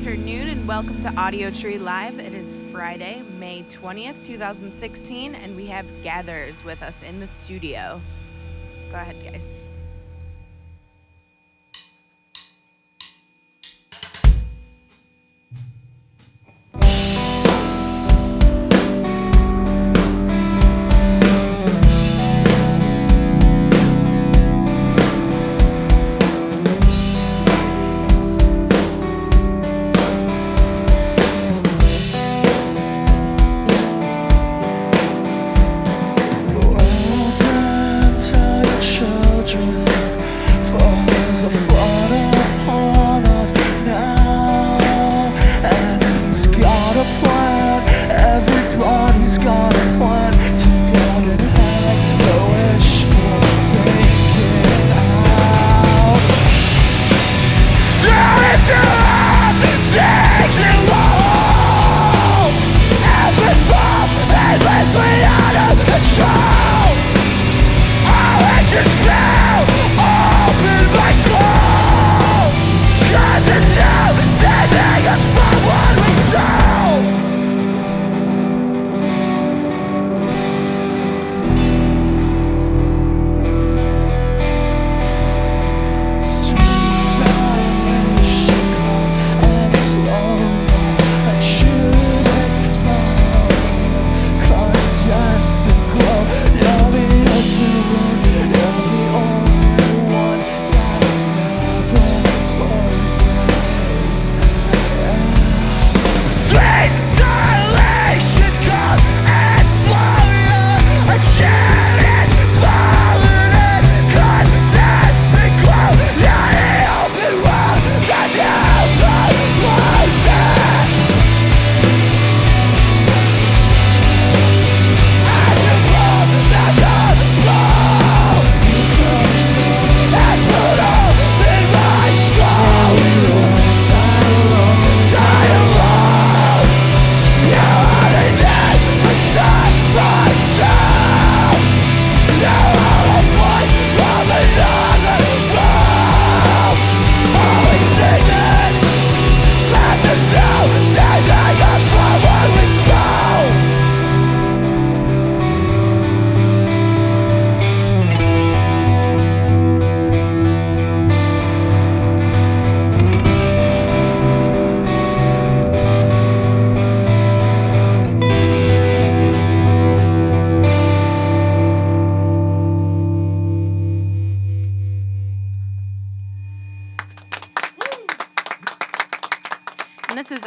afternoon and welcome to Audiotree Live. It is Friday, May 20th, 2016, and we have Gatherers with us in the studio. Go ahead, guys.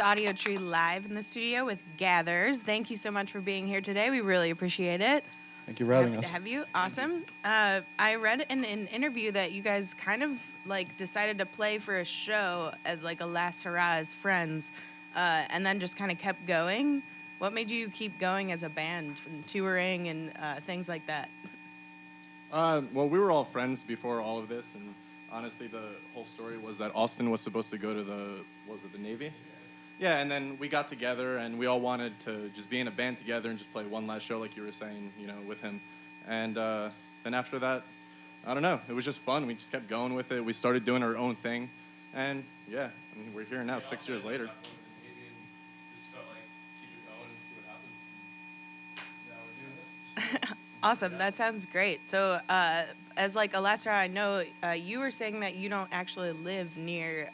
Audiotree Live in the studio with Gatherers. Thank you so much for being here today. We really appreciate it. Thank you for having us. To have you. Awesome. I read in an interview that you guys kind of like decided to play for a show as like a last hurrah as friends, and then just kind of kept going. What made you keep going as a band from touring and things like that? Well, we were all friends before all of this, and honestly, the whole story was that Austin was supposed to go to the Navy? Yeah, and then we got together, and we all wanted to just be in a band together and just play one last show, like you were saying, with him. And then after that, I don't know, it was just fun. We just kept going with it. We started doing our own thing, and yeah, I mean, we're here now, 6 years later. Awesome, that sounds great. So, as like a last hurrah, I know you were saying that you don't actually live near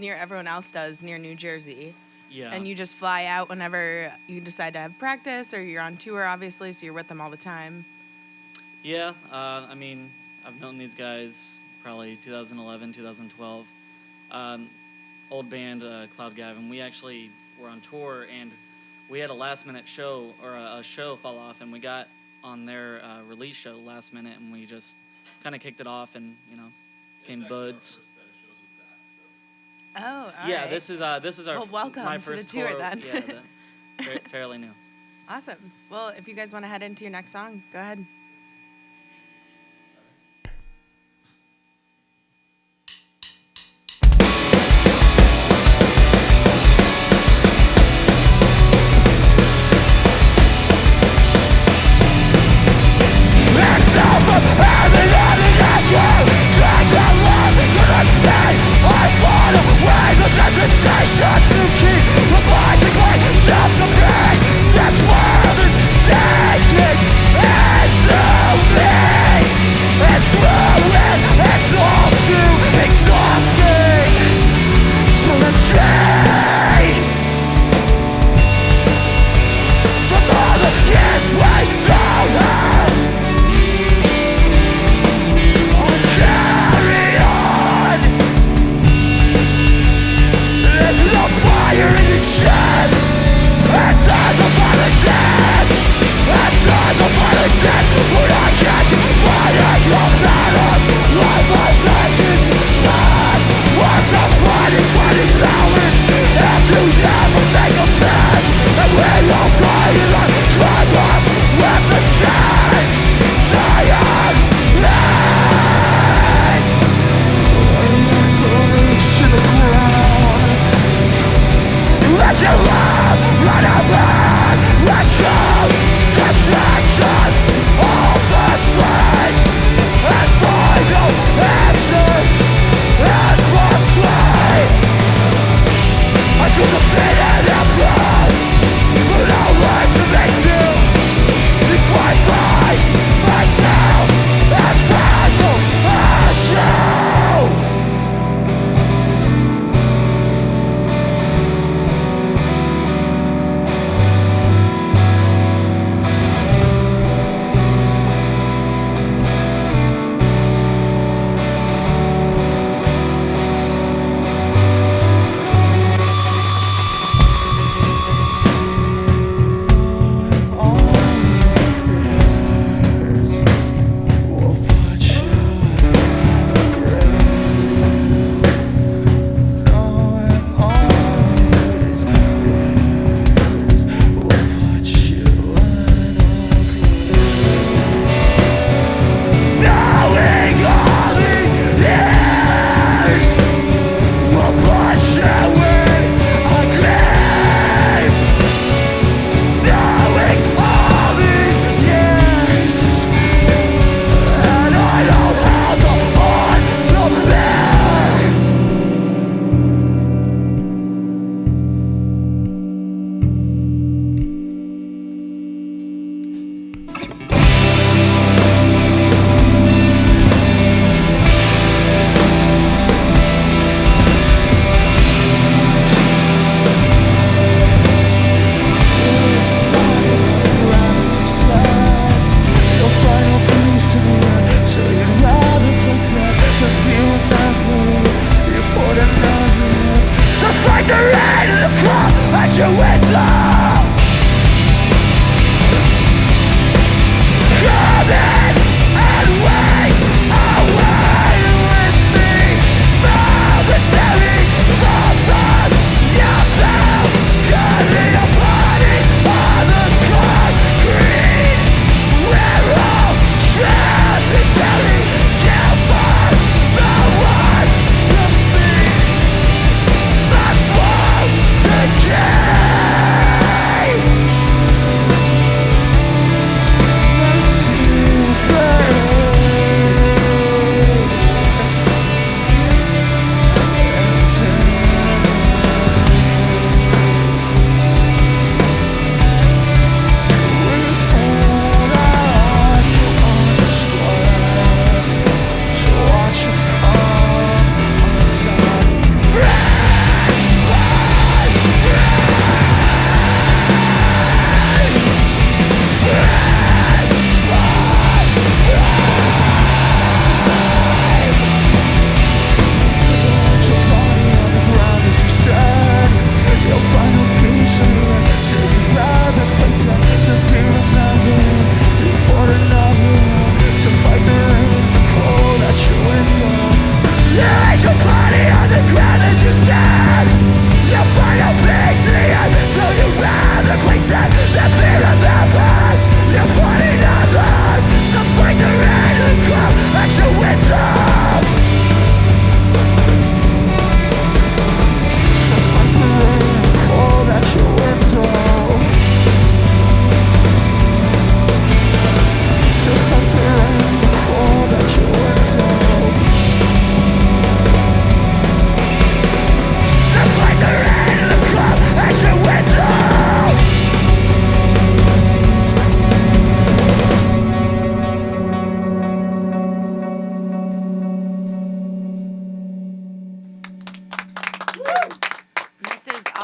everyone else does, near New Jersey. Yeah. And you just fly out whenever you decide to have practice, or you're on tour, obviously, so you're with them all the time. Yeah, I mean, I've known these guys probably 2011, 2012. Old band, Cloud Gavin, we actually were on tour, and we had a last-minute show, or a show fall off, and we got on their release show last minute, and we just kind of kicked it off and, became buds. Oh, all yeah, right. This is our welcome my to first the tour tour. then. Yeah, fairly new. Awesome. Well, if you guys want to head into your next song, go ahead. Try to live to the state I fall away the destination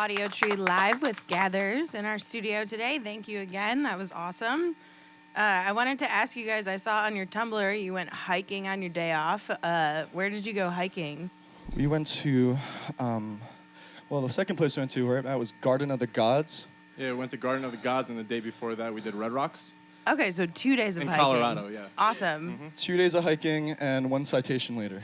Audiotree live with Gathers in our studio today. Thank you again. That was awesome. I wanted to ask you guys, I saw on your Tumblr you went hiking on your day off. Where did you go hiking? We went to, the second place we went to, right, was Garden of the Gods. Yeah, we went to Garden of the Gods, and the day before that we did Red Rocks. Okay, so 2 days of in hiking. Colorado, yeah. Awesome. Mm-hmm. 2 days of hiking and 1 citation later.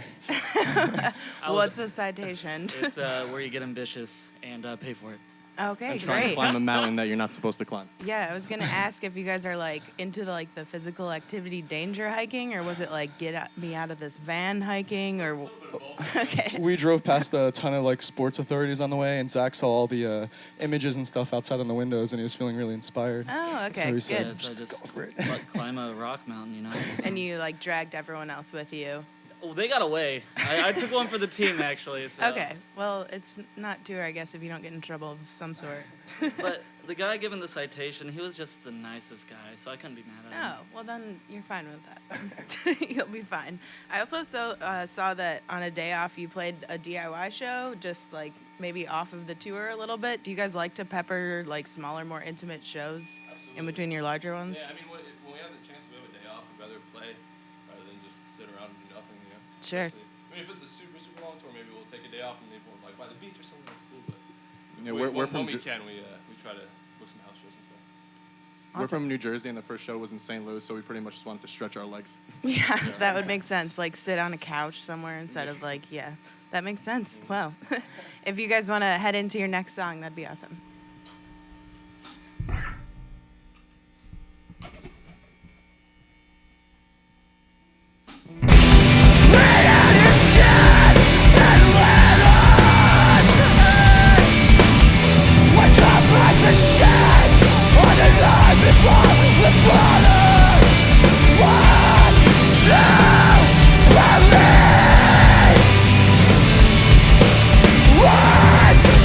What's a citation? It's where you get ambitious and pay for it. Okay, and trying great. to climb a mountain that you're not supposed to climb. Yeah, I was gonna ask if you guys are like into the physical activity danger hiking, or was it like me out of this van hiking, or okay. We drove past a ton of sports authorities on the way, and Zach saw all the images and stuff outside on the windows, and he was feeling really inspired. Oh, okay, so he good. said, So just go for it. climb a rock mountain, you know. And you dragged everyone else with you. Oh, they got away. I took one for the team actually. So. Okay, well, it's not tour, I guess, if you don't get in trouble of some sort. But the guy giving the citation, he was just the nicest guy, so I couldn't be mad at him. Oh, well then you're fine with that. You'll be fine. I also saw that on a day off you played a DIY show, just maybe off of the tour a little bit. Do you guys like to pepper smaller, more intimate shows Absolutely. in between your larger ones? Yeah, I mean, when we have the chance, we have a day off, we'd rather play rather than just sit around and do nothing, you know? Sure. Especially, I mean, if it's a super, super long tour, maybe we'll take a day off and maybe we'll by the beach or something, that's cool, but Yeah, when we're from we can, we try to book some house shows and stuff. Awesome. We're from New Jersey, and the first show was in St. Louis, so we pretty much just wanted to stretch our legs. Yeah, that would make sense. Sit on a couch somewhere instead of yeah, that makes sense. Well, if you guys want to head into your next song, that'd be awesome. What to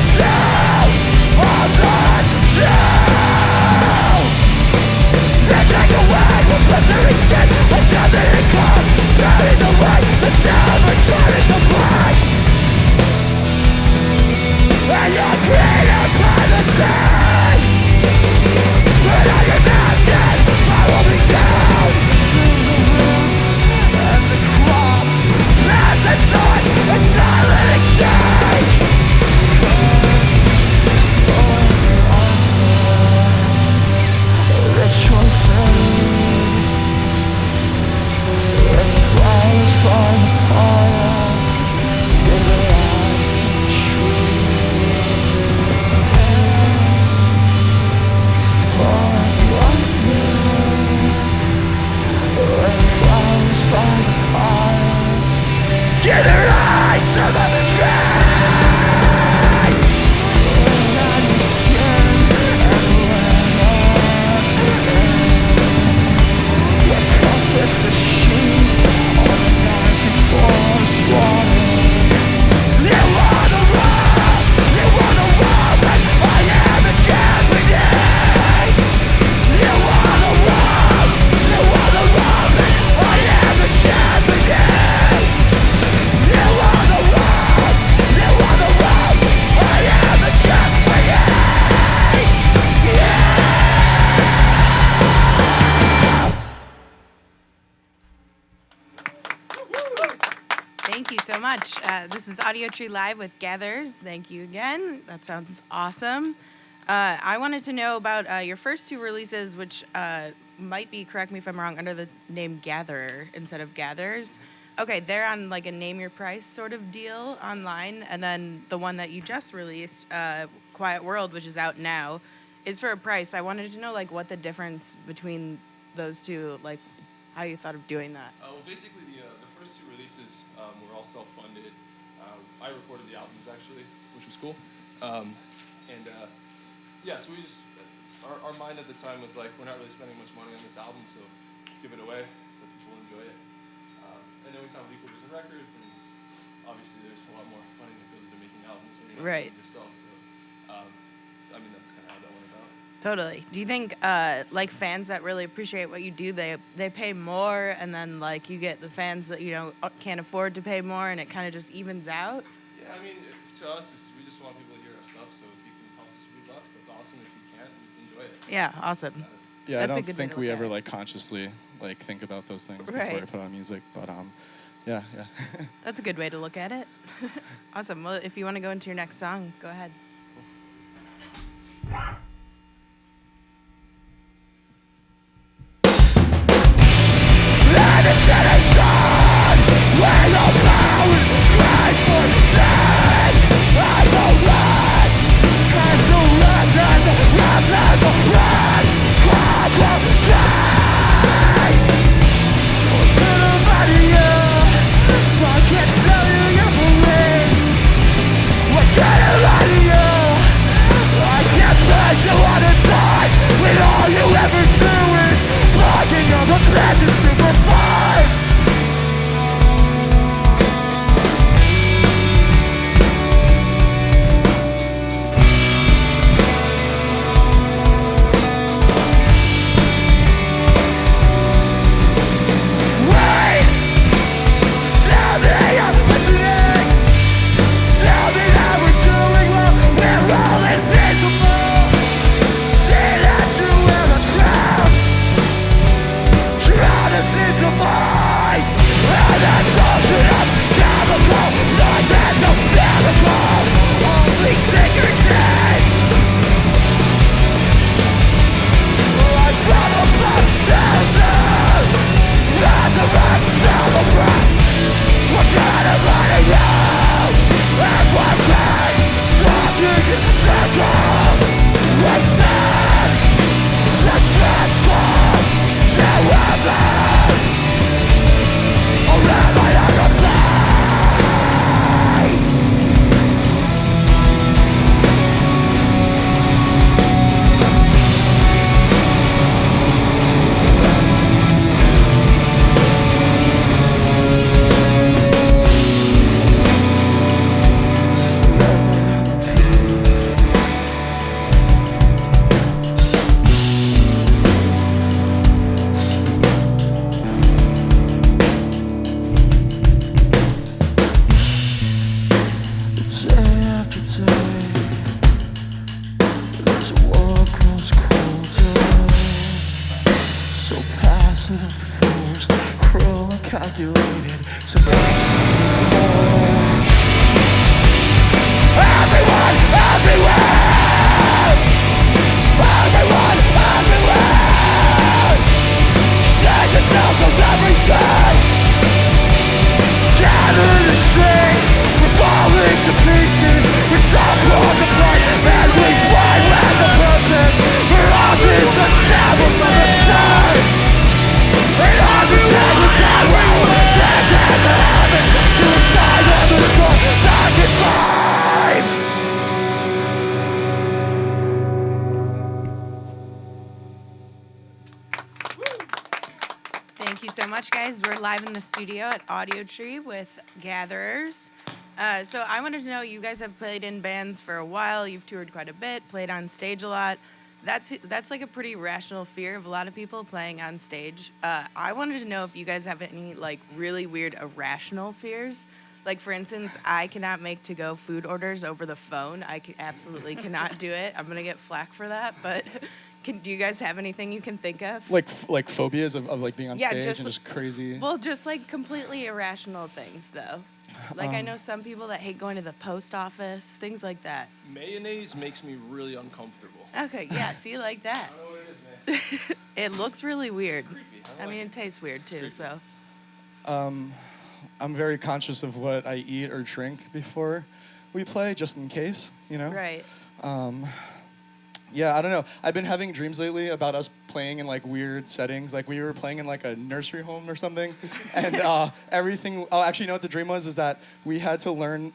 so much. This is Audiotree Live with Gatherers. Thank you again. That sounds awesome. I wanted to know about your first two releases, which might be, correct me if I'm wrong, under the name Gatherer instead of Gatherers. Okay, they're on like a name your price sort of deal online, and then the one that you just released, Quiet World, which is out now, is for a price. I wanted to know like what the difference between those two, like how you thought of doing that. Well, basically, the first two releases were all self-funded. I recorded the albums, actually, which was cool. Yeah, so we just, our mind at the time was like, we're not really spending much money on this album, so let's give it away, let people enjoy it. And then we signed with Equal Vision Records, and obviously there's a lot more funding that goes into making albums when you're not doing it yourself. So, I mean, that's kind of how that went about. Totally. Do you think like fans that really appreciate what you do, they pay more, and then like you get the fans that can't afford to pay more, and it kind of just evens out? Yeah, I mean, to us, we just want people to hear our stuff. So if you can cost us $3, that's awesome. If you can't, enjoy it. Yeah, awesome. Yeah, That's a I don't good think way to we look ever at it. like consciously like think about those things before Right. I put on music, but yeah. That's a good way to look at it. Awesome. Well, if you want to go into your next song, go ahead. Thank you so much, guys. We're live in the studio at Audiotree with Gatherers. So I wanted to know, you guys have played in bands for a while. You've toured quite a bit, played on stage a lot. That's like a pretty rational fear of a lot of people playing on stage. I wanted to know if you guys have any like really weird irrational fears. Like, for instance, I cannot make to-go food orders over the phone. I absolutely cannot do it. I'm going to get flack for that, but do you guys have anything you can think of? Like phobias of like being on Yeah, stage just- and just crazy. Well, just like completely irrational things, though. Like, I know some people that hate going to the post office, things like that. Mayonnaise makes me really uncomfortable. Okay, yeah, see, like that. I don't know what it is, man. It looks really weird. Creepy. I mean, it tastes weird too, so. I'm very conscious of what I eat or drink before we play, just in case, you know? Right. Yeah, I don't know. I've been having dreams lately about us playing in like weird settings. Like we were playing in like a nursery home or something, and everything. Oh, actually, you know what the dream was? Is that we had to learn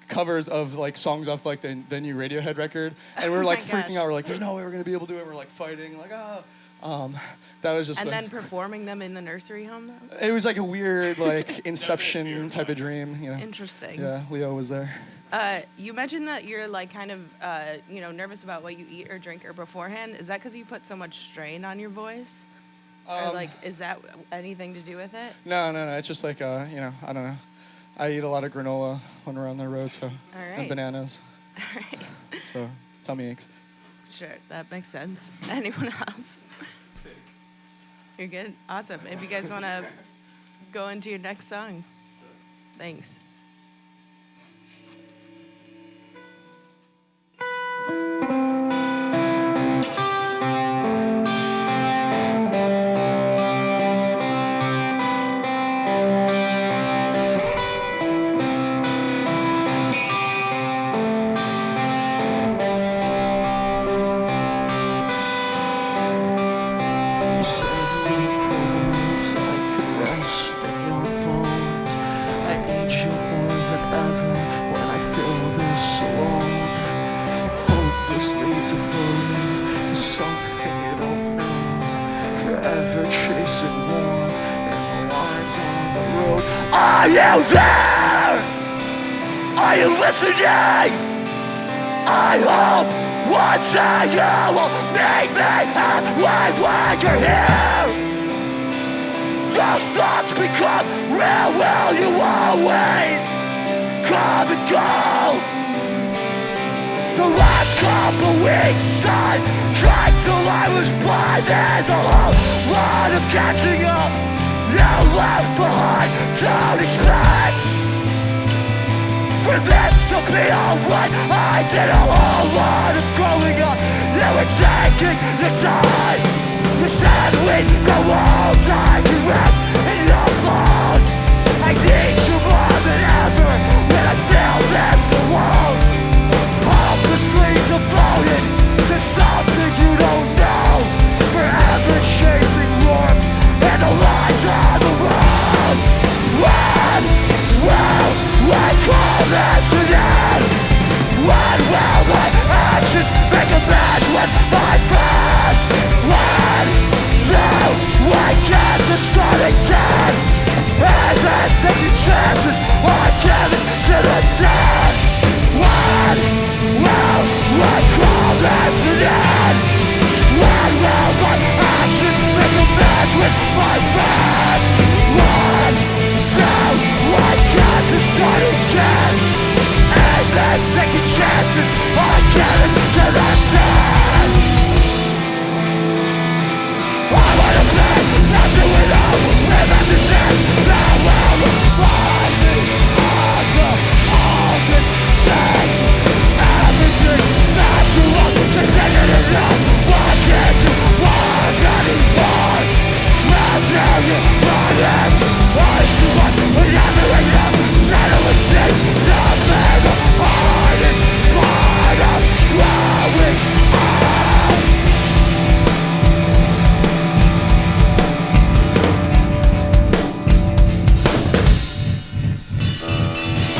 covers of like songs off like the new Radiohead record, and we were like my freaking gosh. out. We're like, "There's no way we're gonna be able to do it." We're like fighting, like that was just. And like, then performing them in the nursery home, though? it was like a weird like Inception type of dream. You know? Interesting. Yeah, Leo was there. You mentioned that you're like kind of, nervous about what you eat or drink or beforehand. Is that because you put so much strain on your voice? Or like, is that anything to do with it? No. It's just like I don't know. I eat a lot of granola when we're on the road, so right. and bananas. All right. So tummy aches. Sure, that makes sense. Anyone else? Sick. You're good? Awesome. If you guys want to go into your next song. Thanks. Are you there? Are you listening? I hope one day you will meet me halfway when you're here. Those thoughts become real, will you always come and go? The last couple weeks I tried till I was blind. There's a whole lot of catching up you left behind. Don't expect for this to be alright. I did a whole lot of growing up. You were taking your time. You said we'd go all time to rest in your bones. I need you more than ever when I feel this alone. Hopelessly devoted to something you don't know. Forever chasing warmth and the lines on the road. When will I call this an end? When will my actions make amends with my friends? When do I get to start again? And then second chances are given to the dead. When will I call this an end? When will my actions make amends with my friends? When do I get to start again? And then second chances are given to the dead. I wanna be nothing without without the chance. Now I will find me all this takes. Everything that you want, just take it enough. Why can't you want anymore? I'll tell you what is. All you want, whatever enough. Settle and see, something the hardest part of growing up.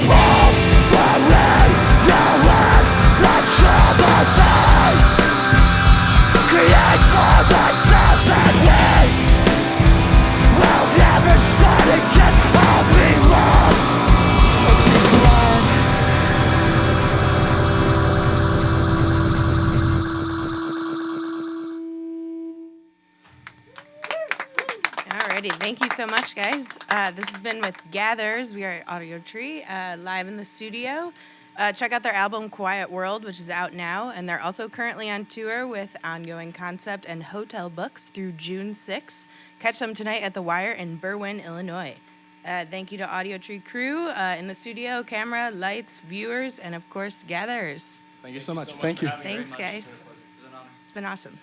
All the rain you let the trouble side. Create for myself and we will never start again. I'll be loved. Alrighty, thank you so much, guys. This has been with Gathers. We are at Audiotree, live in the studio. Check out their album Quiet World, which is out now, and they're also currently on tour with Ongoing Concept and Hotel Books through June 6th. Catch them tonight at The Wire in Berwyn, Illinois. Thank you to Audiotree crew in the studio, camera, lights, viewers, and of course, gatherers. Thank you so much. Thank you. Thanks, guys. It's been awesome.